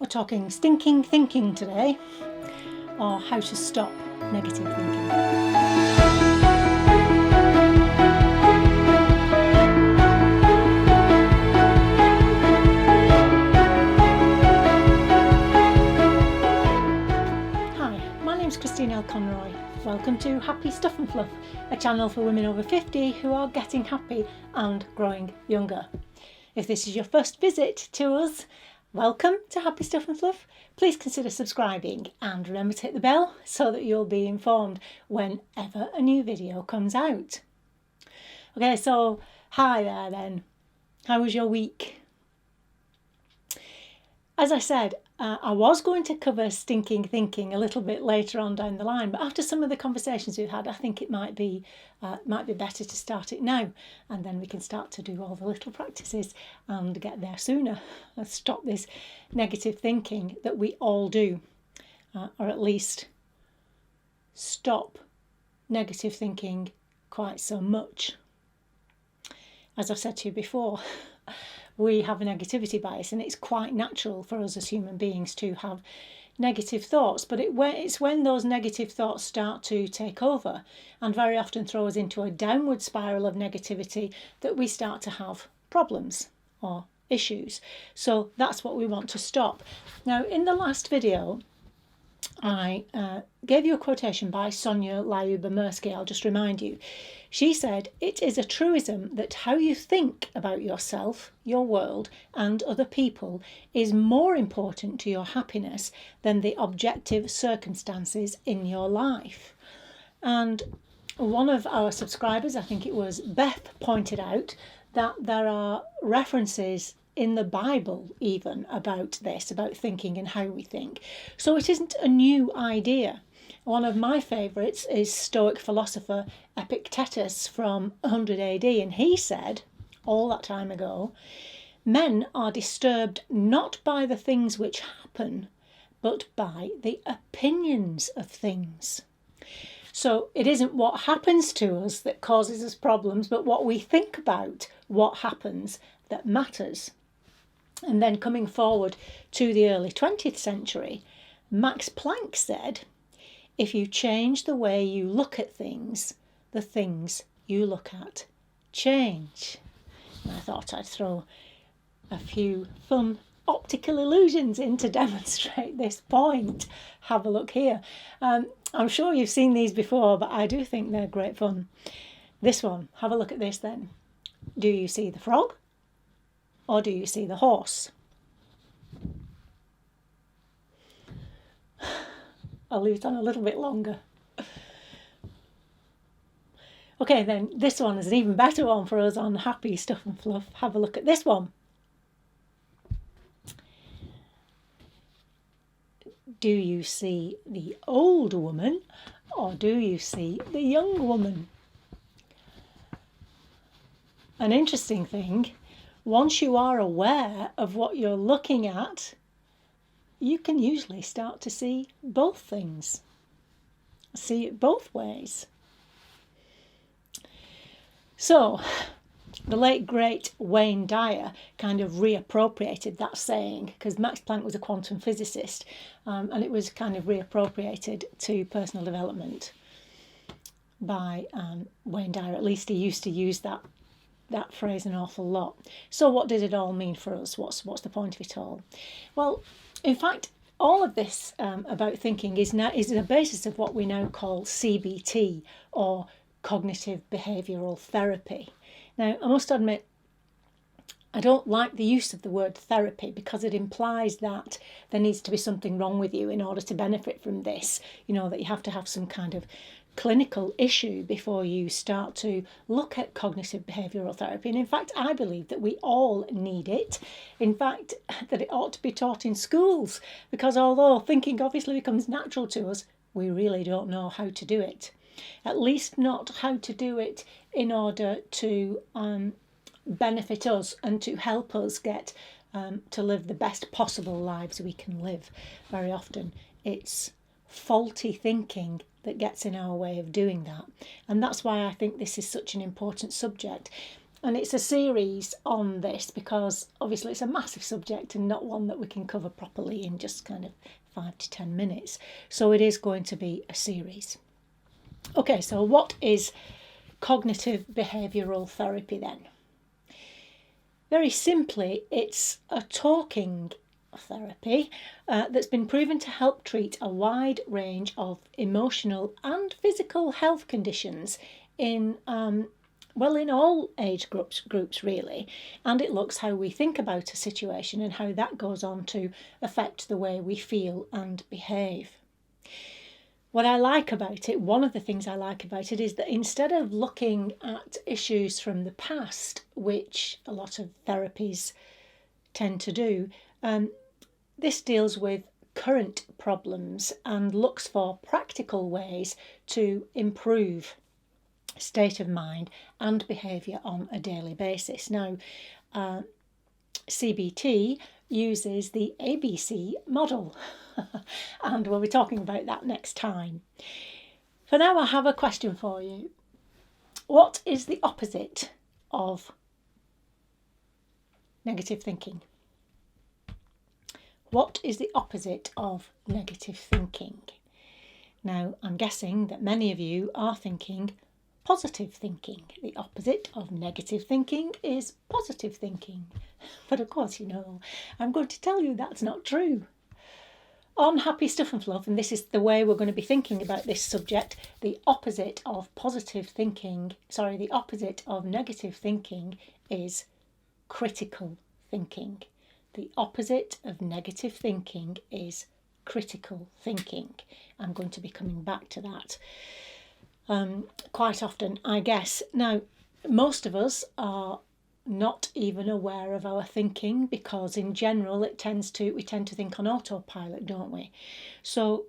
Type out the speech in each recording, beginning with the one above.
We're talking stinking thinking today, or how to stop negative thinking. Hi, my name's Christine L. Conroy. Welcome to Happy Stuff and Fluff, a channel for women over 50 who are getting happy and growing younger. If this is your first visit to us, welcome to Happy Stuff and Fluff. Please consider subscribing and remember to hit the bell so that you'll be informed whenever a new video comes out. Okay, so hi there then. How was your week? As I said, I was going to cover stinking thinking a little bit later on down the line, but after some of the conversations we've had, I think it might be better to start it now, and then we can start to do all the little practices and get there sooner. Let's stop this negative thinking that we all do, or at least stop negative thinking quite so much. As I've said to you before, we have a negativity bias, and it's quite natural for us as human beings to have negative thoughts, but it's when those negative thoughts start to take over and very often throw us into a downward spiral of negativity that we start to have problems or issues. So that's what we want to stop. Now, in the last video, I gave you a quotation by Sonia Lyubomirsky. I'll just remind you. She said, "It is a truism that how you think about yourself, your world, and other people is more important to your happiness than the objective circumstances in your life." And one of our subscribers, I think it was Beth, pointed out that there are references in the Bible even about this, about thinking and how we think. So it isn't a new idea. One of my favourites is Stoic philosopher Epictetus from 100 AD, and he said, all that time ago, "Men are disturbed not by the things which happen, but by the opinions of things." So it isn't what happens to us that causes us problems, but what we think about what happens that matters. And then coming forward to the early 20th century, Max Planck said, "If you change the way you look at things, the things you look at change." And I thought I'd throw a few fun optical illusions in to demonstrate this point. Have a look here. I'm sure you've seen these before, but I do think they're great fun. This one, have a look at this then. Do you see the frog? Or do you see the horse? I'll leave it on a little bit longer. Okay, then this one is an even better one for us on Happy Stuff and Fluff. Have a look at this one. Do you see the old woman or do you see the young woman? An interesting thing, once you are aware of what you're looking at, you can usually start to see both things, see it both ways. So, the late great Wayne Dyer kind of reappropriated that saying, because Max Planck was a quantum physicist, and it was kind of reappropriated to personal development by Wayne Dyer. At least he used to use that phrase an awful lot. So what did it all mean for us? What's the point of it all? Well, in fact, all of this about thinking is the basis of what we now call CBT, or cognitive behavioural therapy. Now, I must admit, I don't like the use of the word therapy because it implies that there needs to be something wrong with you in order to benefit from this. You know, that you have to have some kind of clinical issue before you start to look at cognitive behavioural therapy. And in fact, I believe that we all need it. In fact, that it ought to be taught in schools, because although thinking obviously becomes natural to us, we really don't know how to do it. At least not how to do it in order to benefit us and to help us get to live the best possible lives we can live. Very often it's faulty thinking that gets in our way of doing that. And that's why I think this is such an important subject. And it's a series on this because obviously it's a massive subject and not one that we can cover properly in just kind of 5 to 10 minutes. So it is going to be a series. Okay, so what is cognitive behavioural therapy then? Very simply, it's a talking therapy that's been proven to help treat a wide range of emotional and physical health conditions in in all age groups really, and it looks how we think about a situation and how that goes on to affect the way we feel and behave. What I like about it, one of the things I like about it, is that instead of looking at issues from the past, which a lot of therapies tend to do, this deals with current problems and looks for practical ways to improve state of mind and behaviour on a daily basis. Now, CBT uses the ABC model, and we'll be talking about that next time. For now, I have a question for you. What is the opposite of negative thinking? What is the opposite of negative thinking? Now, I'm guessing that many of you are thinking positive thinking. The opposite of negative thinking is positive thinking. But of course, I'm going to tell you that's not true. On Happy Stuff and Fluff, and this is the way we're going to be thinking about this subject, the opposite of the opposite of negative thinking is critical thinking. The opposite of negative thinking is critical thinking. I'm going to be coming back to that quite often, I guess. Now, most of us are not even aware of our thinking because in general we tend to think on autopilot, don't we? So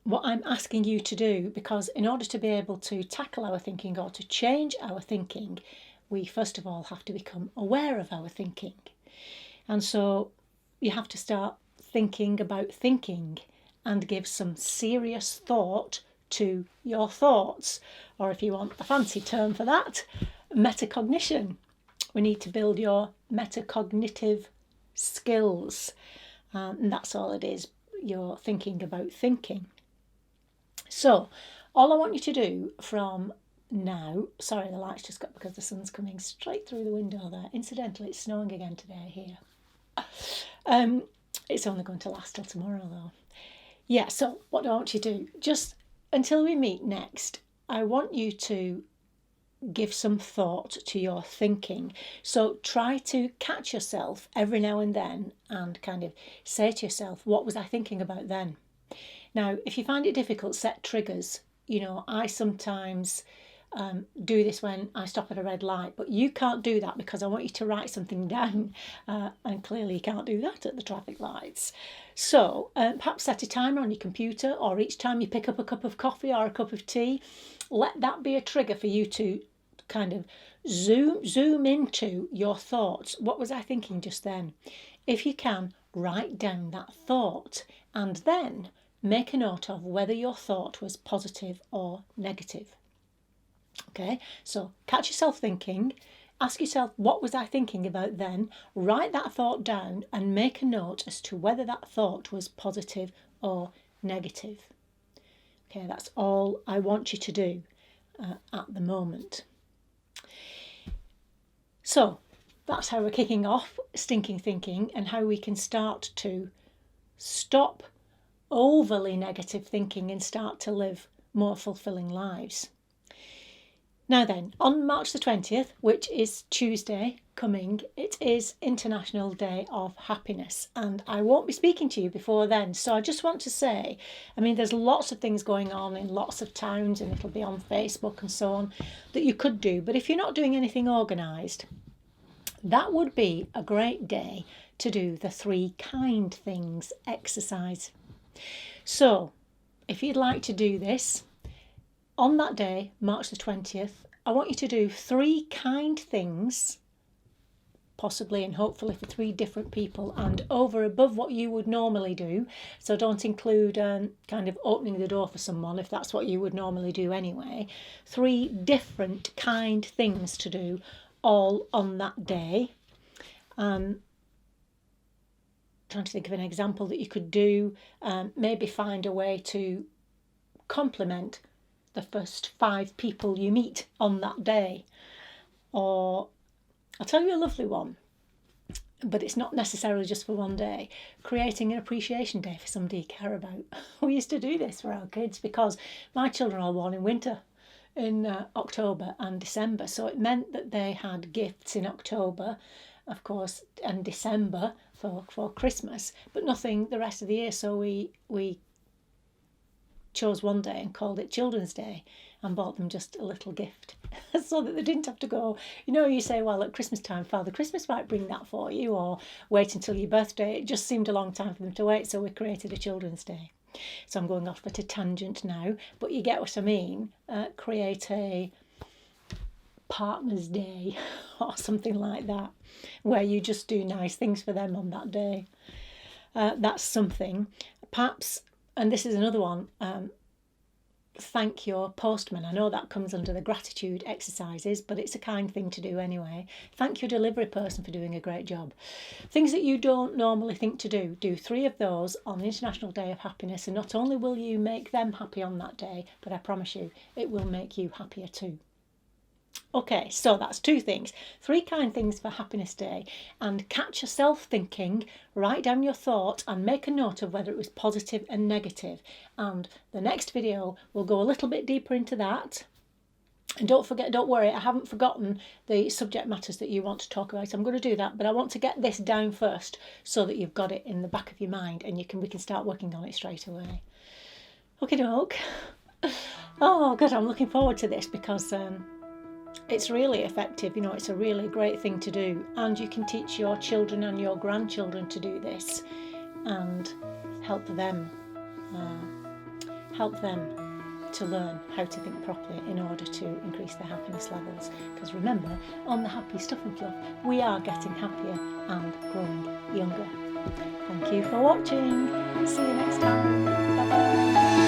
what I'm asking you to do, because in order to be able to tackle our thinking or to change our thinking, we first of all have to become aware of our thinking. And so you have to start thinking about thinking and give some serious thought to your thoughts, or if you want a fancy term for that, metacognition. We need to build your metacognitive skills, and that's all it is. You're thinking about thinking. So all I want you to do from now, sorry, the light's just got because the sun's coming straight through the window there. Incidentally, it's snowing again today here. It's only going to last till tomorrow though. Yeah, so what do I want you to do? Just until we meet next, I want you to give some thought to your thinking. So try to catch yourself every now and then and kind of say to yourself, what was I thinking about then? Now, if you find it difficult, set triggers. I sometimes do this when I stop at a red light, but you can't do that because I want you to write something down, and clearly you can't do that at the traffic lights. So perhaps set a timer on your computer, or each time you pick up a cup of coffee or a cup of tea, let that be a trigger for you to kind of zoom into your thoughts. What was I thinking just then? If you can, write down that thought and then make a note of whether your thought was positive or negative. Okay, so catch yourself thinking, ask yourself, what was I thinking about then? Write that thought down and make a note as to whether that thought was positive or negative. Okay, that's all I want you to do at the moment. So that's how we're kicking off stinking thinking and how we can start to stop overly negative thinking and start to live more fulfilling lives. Now then, on March the 20th, which is Tuesday coming, it is International Day of Happiness, and I won't be speaking to you before then. So I just want to say, there's lots of things going on in lots of towns, and it'll be on Facebook and so on, that you could do. But if you're not doing anything organised, that would be a great day to do the 3 kind things exercise. So if you'd like to do this, on that day, March the 20th, I want you to do 3 kind things, possibly and hopefully for 3 different people, and over above what you would normally do. So don't include kind of opening the door for someone if that's what you would normally do anyway. 3 different kind things to do all on that day. Trying to think of an example that you could do. Maybe find a way to compliment the first 5 people you meet on that day. Or I'll tell you a lovely one, but it's not necessarily just for one day. Creating an appreciation day for somebody you care about. We used to do this for our kids because my children are all born in winter, in October and December. So it meant that they had gifts in October, of course, and December for Christmas, but nothing the rest of the year. So we chose one day and called it Children's Day and bought them just a little gift so that they didn't have to go, you say, well, at Christmas time, Father Christmas might bring that for you, or wait until your birthday. It just seemed a long time for them to wait, so we created a Children's Day. So I'm going off at a tangent now, but you get what I mean. Create a Partner's Day or something like that, where you just do nice things for them on that day. That's something. Perhaps, and this is another one, thank your postman. I know that comes under the gratitude exercises, but it's a kind thing to do anyway. Thank your delivery person for doing a great job. Things that you don't normally think to do. Do 3 of those on the International Day of Happiness, and not only will you make them happy on that day, but I promise you it will make you happier too. Okay, so that's 2 things. 3 kind things for Happiness Day, and catch yourself thinking, write down your thought and make a note of whether it was positive and negative. And the next video will go a little bit deeper into that. And don't worry, I haven't forgotten the subject matters that you want to talk about. I'm going to do that, but I want to get this down first so that you've got it in the back of your mind and we can start working on it straight away. Okie doke. Oh, God, I'm looking forward to this because it's really effective. It's a really great thing to do, and you can teach your children and your grandchildren to do this and help them to learn how to think properly in order to increase their happiness levels. Because remember, on the Happy Stuff and Fluff, we are getting happier and growing younger. Thank you for watching. See you next time. Bye bye.